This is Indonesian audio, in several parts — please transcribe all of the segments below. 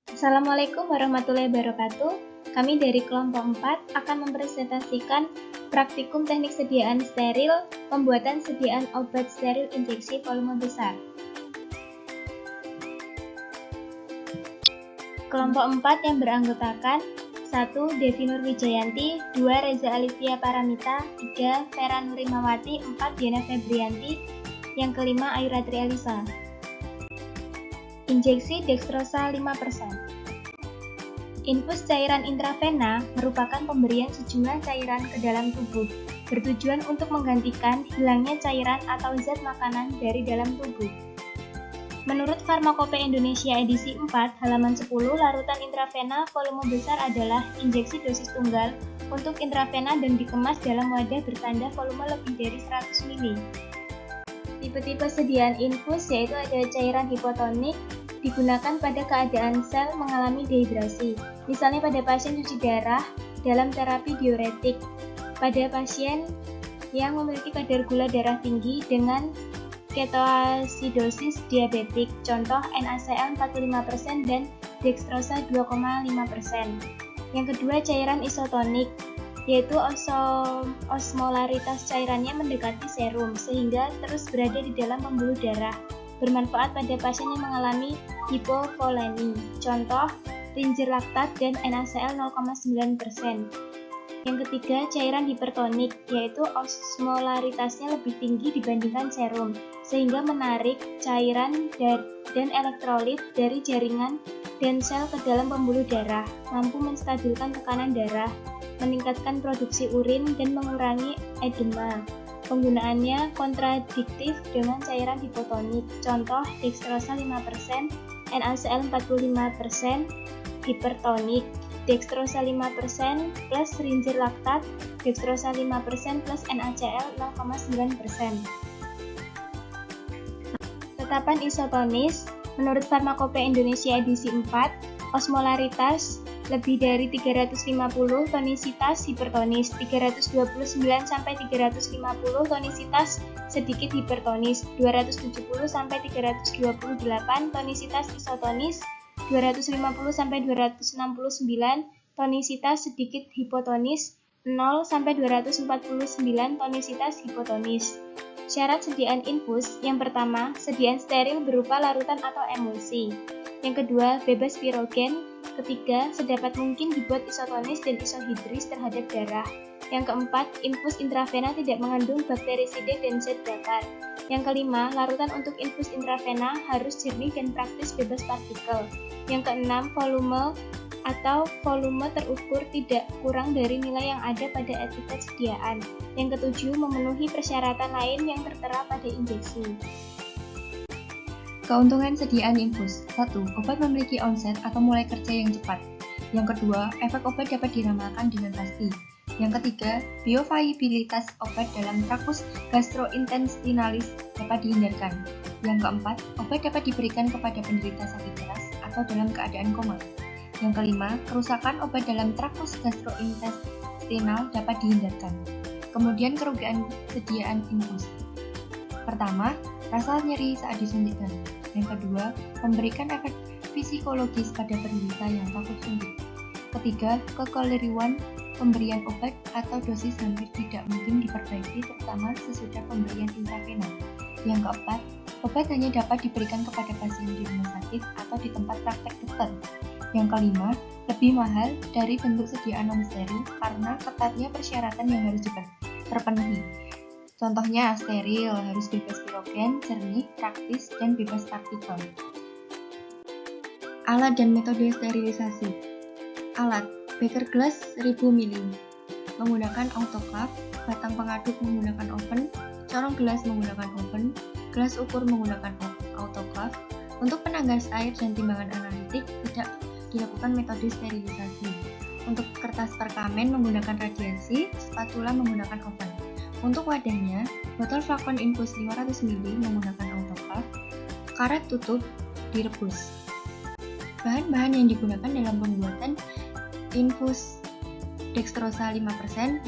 Assalamualaikum warahmatullahi wabarakatuh. Kami dari kelompok 4 akan mempresentasikan praktikum teknik sediaan steril, pembuatan sediaan obat steril injeksi volume besar. Kelompok 4 yang beranggotakan 1. Devi Nur Wijayanti, 2. Reza Alivia Paramita, 3. Vera Nurimawati, 4. Diana Febrianti, yang kelima Ayu Ratri Elisa. Injeksi dextrosa 5%. Infus cairan intravena merupakan pemberian sejumlah cairan ke dalam tubuh, bertujuan untuk menggantikan hilangnya cairan atau zat makanan dari dalam tubuh. Menurut Farmakopeia Indonesia edisi 4, halaman 10, larutan intravena volume besar adalah injeksi dosis tunggal untuk intravena dan dikemas dalam wadah bertanda volume lebih dari 100 ml. Tipe-tipe sediaan infus yaitu ada cairan hipotonik, digunakan pada keadaan sel mengalami dehidrasi, misalnya pada pasien cuci darah dalam terapi diuretik, pada pasien yang memiliki kadar gula darah tinggi dengan ketoasidosis diabetik, contoh NaCl 45% dan dextrosa 2,5%. Yang kedua, cairan isotonik, yaitu osmolaritas cairannya mendekati serum sehingga terus berada di dalam pembuluh darah, bermanfaat pada pasien yang mengalami hipovolemi, contoh ringer laktat dan NaCl 0,9%. Yang ketiga, cairan hipertonik, yaitu osmolaritasnya lebih tinggi dibandingkan serum, sehingga menarik cairan dan elektrolit dari jaringan dan sel ke dalam pembuluh darah, mampu menstabilkan tekanan darah, meningkatkan produksi urin, dan mengurangi edema. Penggunaannya kontradiktif dengan cairan hipotonik, contoh dextrosa 5%, NaCl 45%, hipertonik, dextrosa 5% plus ringer laktat, dextrosa 5% plus NaCl 0,9%. Tetapan isotonis, menurut Farmakopeia Indonesia edisi 4, osmolaritas lebih dari 350 tonisitas hipertonis, 329 sampai 350 tonisitas sedikit hipertonis, 270 sampai 328 tonisitas isotonis, 250 sampai 269 tonisitas sedikit hipotonis, 0 sampai 249 tonisitas hipotonis. Syarat sediaan infus, yang pertama, sediaan steril berupa larutan atau emulsi. Yang kedua, bebas pirogen. Ketiga, sedapat mungkin dibuat isotonis dan isohidris terhadap darah. Yang keempat, infus intravena tidak mengandung bakterisida dan zat bakar. Yang kelima, larutan untuk infus intravena harus jernih dan praktis bebas partikel. Yang keenam, volume terukur tidak kurang dari nilai yang ada pada etiket sediaan. Yang ketujuh, memenuhi persyaratan lain yang tertera pada injeksi. Keuntungan sediaan infus. 1. Obat memiliki onset atau mulai kerja yang cepat. Yang kedua, efek obat dapat diramalkan dengan pasti. Yang ketiga, bioavailabilitas obat dalam trakus gastrointestinalis dapat dihindarkan. Yang keempat, obat dapat diberikan kepada penderita sakit keras atau dalam keadaan koma. Yang kelima, kerusakan obat dalam trakus gastrointestinal dapat dihindarkan. Kemudian kerugian sediaan infus. Pertama, rasa nyeri saat disuntikkan. Yang kedua, memberikan efek psikologis pada penderita yang takut suntik. Ketiga, kekeliruan pemberian obat atau dosis hampir tidak mungkin diperbaiki terutama sesudah pemberian intravena. Yang keempat, obat hanya dapat diberikan kepada pasien di rumah sakit atau di tempat praktek dokter. Yang kelima, lebih mahal dari bentuk sediaan non-steril karena ketatnya persyaratan yang harus terpenuhi. Contohnya steril, harus bebas pirogen, jernih, praktis, dan bebas partikel. Alat dan metode sterilisasi. Alat, beker gelas 1000 ml, menggunakan autoclave, batang pengaduk menggunakan oven, corong gelas menggunakan oven, gelas ukur menggunakan autoclave. Untuk penanggas air dan timbangan analitik tidak dilakukan metode sterilisasi. Untuk kertas perkamen menggunakan radiasi, spatula menggunakan oven. Untuk wadahnya, botol flakon infus 500 ml menggunakan autoclave, karet tutup direbus. Bahan-bahan yang digunakan dalam pembuatan infus dextrosa 5%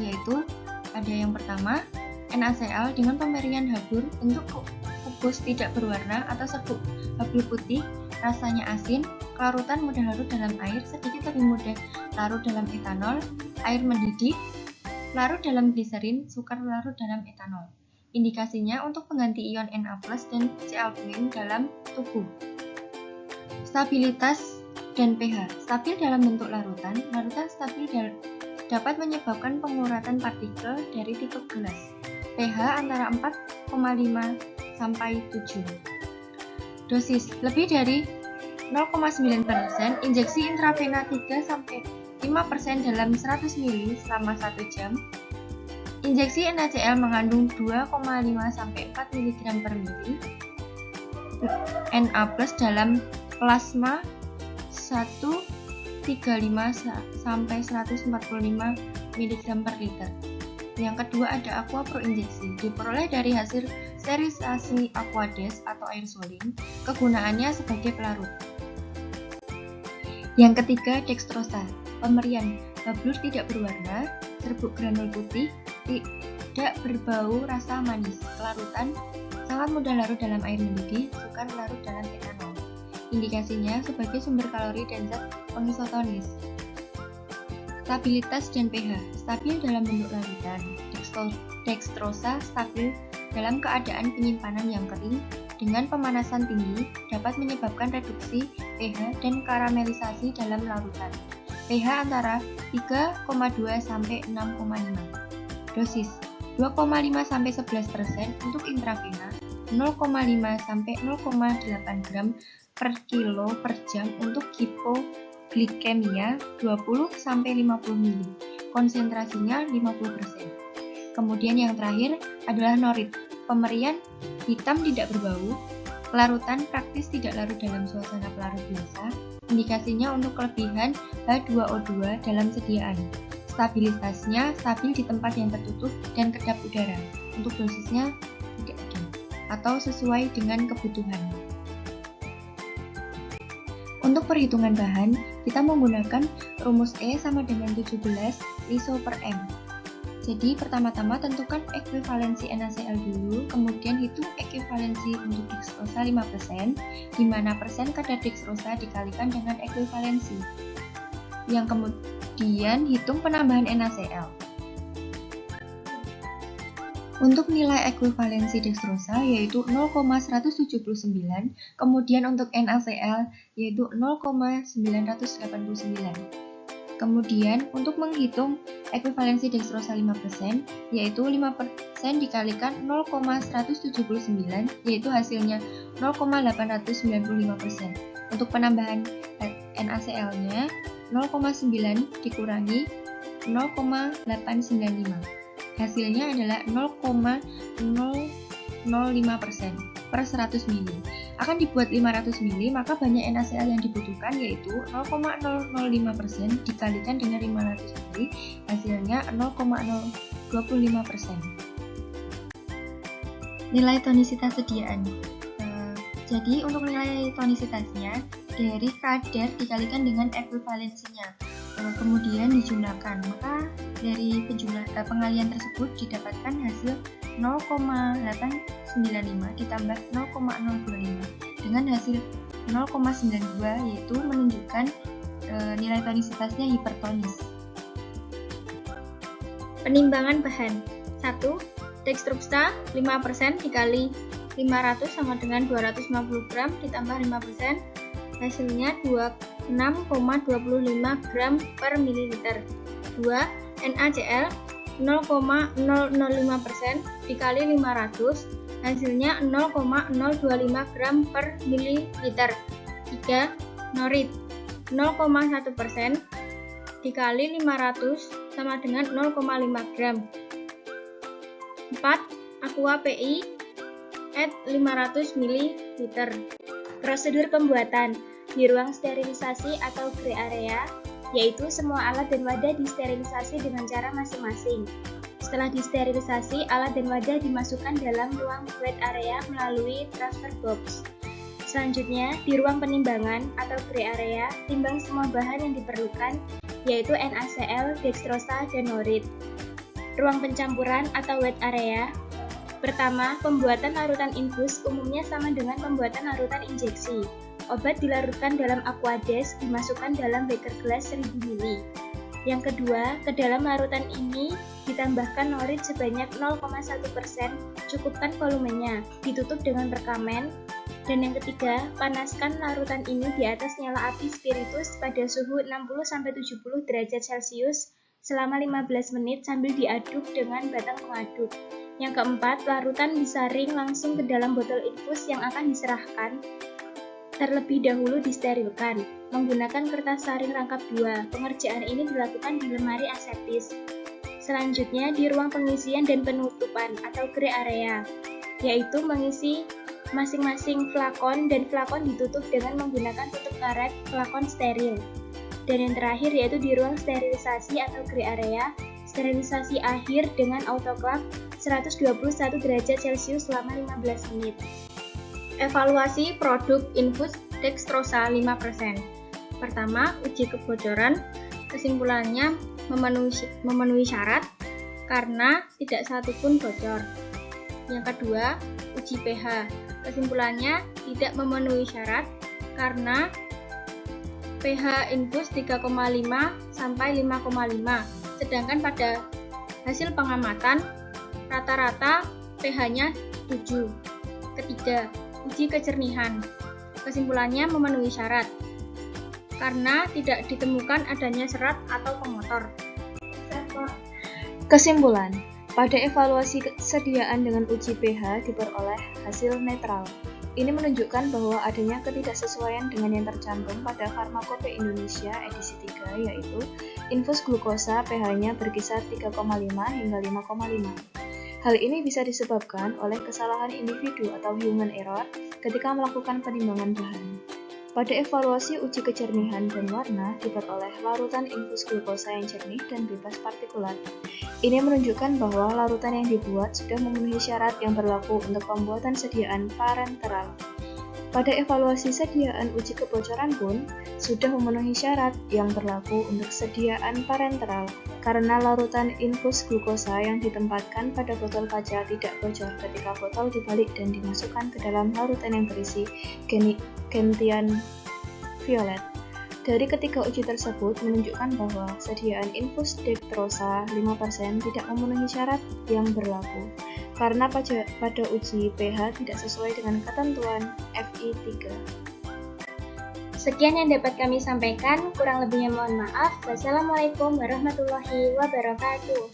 yaitu ada yang pertama, NaCl dengan pemberian habur bentuk kubus tidak berwarna atau serbuk habur putih, rasanya asin, larutan mudah larut dalam air sedikit lebih mudah larut dalam etanol, air mendidih, larut dalam gliserin, sukar larut dalam etanol. Indikasinya untuk pengganti ion Na+ dan Cl- dalam tubuh. Stabilitas dan pH. Stabil dalam bentuk larutan. Larutan stabil dapat menyebabkan penguratan partikel dari tipe gelas. pH antara 4,5 sampai 7. Dosis lebih dari 0,9%, injeksi intravena 3-5% dalam 100 ml selama 1 jam. Injeksi NaCl mengandung 2,5-4 mg per mili Na+ dalam plasma 135-145 mg per liter. Yang kedua ada Aqua Pro injeksi, diperoleh dari hasil sterilisasi Aquades atau air suling, kegunaannya sebagai pelarut. Yang ketiga dextrosa, pemberian bablur tidak berwarna, serbuk granul putih, tidak berbau rasa manis, larutan, sangat mudah larut dalam air mendidih, sukar larut dalam etanol. Indikasinya sebagai sumber kalori dan zat pengisotonis. Stabilitas dan pH, stabil dalam bentuk larutan. Dextrosa stabil dalam keadaan penyimpanan yang kering dengan pemanasan tinggi dapat menyebabkan reduksi pH dan karamelisasi dalam larutan. pH antara 3,2 sampai 6,5. Dosis 2,5-11% untuk intravena, 0,5 sampai 0,8 gram per kilo per jam untuk hipoglikemia 20-50 ml, konsentrasinya 50%. Kemudian yang terakhir adalah norit, pemberian hitam tidak berbau, larutan praktis tidak larut dalam suasana pelarut biasa, indikasinya untuk kelebihan H2O2 dalam sediaan. Stabilitasnya stabil di tempat yang tertutup dan kedap udara, untuk dosisnya tidak ada, atau sesuai dengan kebutuhan. Untuk perhitungan bahan, kita menggunakan rumus E sama dengan 17 iso per M. Jadi pertama-tama tentukan ekuivalensi NaCl dulu, kemudian hitung ekuivalensi untuk dextrosa 5%, di mana persen kadar dextrosa dikalikan dengan ekuivalensi. Yang kemudian hitung penambahan NaCl. Untuk nilai ekuivalensi dextrosa yaitu 0,179, kemudian untuk NaCl yaitu 0,989. Kemudian untuk menghitung ekuivalensi dextrosa 5% yaitu 5% dikalikan 0,179 yaitu hasilnya 0,895%. Untuk penambahan NaCl-nya 0,9 dikurangi 0,895. Hasilnya adalah 0,005% per 100 ml. Akan dibuat 500 ml, maka banyak NaCl yang dibutuhkan yaitu 0,005% dikalikan dengan 500 ml, hasilnya 0,025%. Nilai tonisitas sediaan. Jadi untuk nilai tonisitasnya dari kadar dikalikan dengan ekuivalensinya. Kemudian dijumlahkan, maka dari pengalian tersebut didapatkan hasil 0,895 ditambah 0,025 dengan hasil 0,92 yaitu menunjukkan nilai tonisitasnya hipertonis. Penimbangan bahan 1. Dextrosa 5% dikali 500 sama dengan 250 gram ditambah 5%, hasilnya 26,25 gram per mililiter. 2. NaCl 0,005% dikali 500, hasilnya 0,025 gram per mililiter. 3. Norit 0,1% dikali 500 sama dengan 0,5 gram. 4. Aqua PI at 500 ml. Prosedur pembuatan di ruang sterilisasi atau gray area, yaitu semua alat dan wadah disterilisasi dengan cara masing-masing. Setelah disterilisasi, alat dan wadah dimasukkan dalam ruang wet area melalui transfer box. Selanjutnya, di ruang penimbangan atau gray area, timbang semua bahan yang diperlukan, yaitu NaCl, dextrosa, dan norit. Ruang pencampuran atau wet area. Pertama, pembuatan larutan infus umumnya sama dengan pembuatan larutan injeksi. Obat dilarutkan dalam aquades, dimasukkan dalam beker gelas 1000 ml. Yang kedua, ke dalam larutan ini ditambahkan norit sebanyak 0,1%, cukupkan volumenya, ditutup dengan rekamen. Dan yang ketiga, panaskan larutan ini di atas nyala api spiritus pada suhu 60-70 derajat Celcius selama 15 menit sambil diaduk dengan batang pengaduk. Yang keempat, larutan disaring langsung ke dalam botol infus yang akan diserahkan. Terlebih dahulu disterilkan menggunakan kertas saring rangkap 2. Pengerjaan ini dilakukan di lemari aseptis. Selanjutnya di ruang pengisian dan penutupan atau gray area, yaitu mengisi masing-masing flakon dan flakon ditutup dengan menggunakan tutup karet flakon steril. Dan yang terakhir yaitu di ruang sterilisasi atau gray area, sterilisasi akhir dengan autoclave 121 derajat Celcius selama 15 menit. Evaluasi produk infus dextrosa 5%. Pertama, uji kebocoran. Kesimpulannya memenuhi syarat karena tidak satu pun bocor. Yang kedua, uji pH. Kesimpulannya tidak memenuhi syarat karena pH infus 3,5 sampai 5,5. Sedangkan pada hasil pengamatan rata-rata pH-nya 7. Ketiga, uji kejernihan. Kesimpulannya memenuhi syarat karena tidak ditemukan adanya serat atau pemotor. Kesimpulan, pada evaluasi kesediaan dengan uji pH diperoleh hasil netral. Ini menunjukkan bahwa adanya ketidaksesuaian dengan yang tercantum pada Farmakope Indonesia edisi 3, yaitu infus glukosa pH-nya berkisar 3,5 hingga 5,5. Hal ini bisa disebabkan oleh kesalahan individu atau human error ketika melakukan penimbangan bahan. Pada evaluasi uji kejernihan dan warna diperoleh larutan infus glukosa yang jernih dan bebas partikulat. Ini menunjukkan bahwa larutan yang dibuat sudah memenuhi syarat yang berlaku untuk pembuatan sediaan parenteral. Pada evaluasi sediaan uji kebocoran pun sudah memenuhi syarat yang berlaku untuk sediaan parenteral karena larutan infus glukosa yang ditempatkan pada botol kaca tidak bocor ketika botol dibalik dan dimasukkan ke dalam larutan yang berisi gentian violet. Dari ketiga uji tersebut menunjukkan bahwa sediaan infus dextrosa 5% tidak memenuhi syarat yang berlaku karena pada uji pH tidak sesuai dengan ketentuan FI 3. Sekian yang dapat kami sampaikan, kurang lebihnya mohon maaf. Wassalamualaikum warahmatullahi wabarakatuh.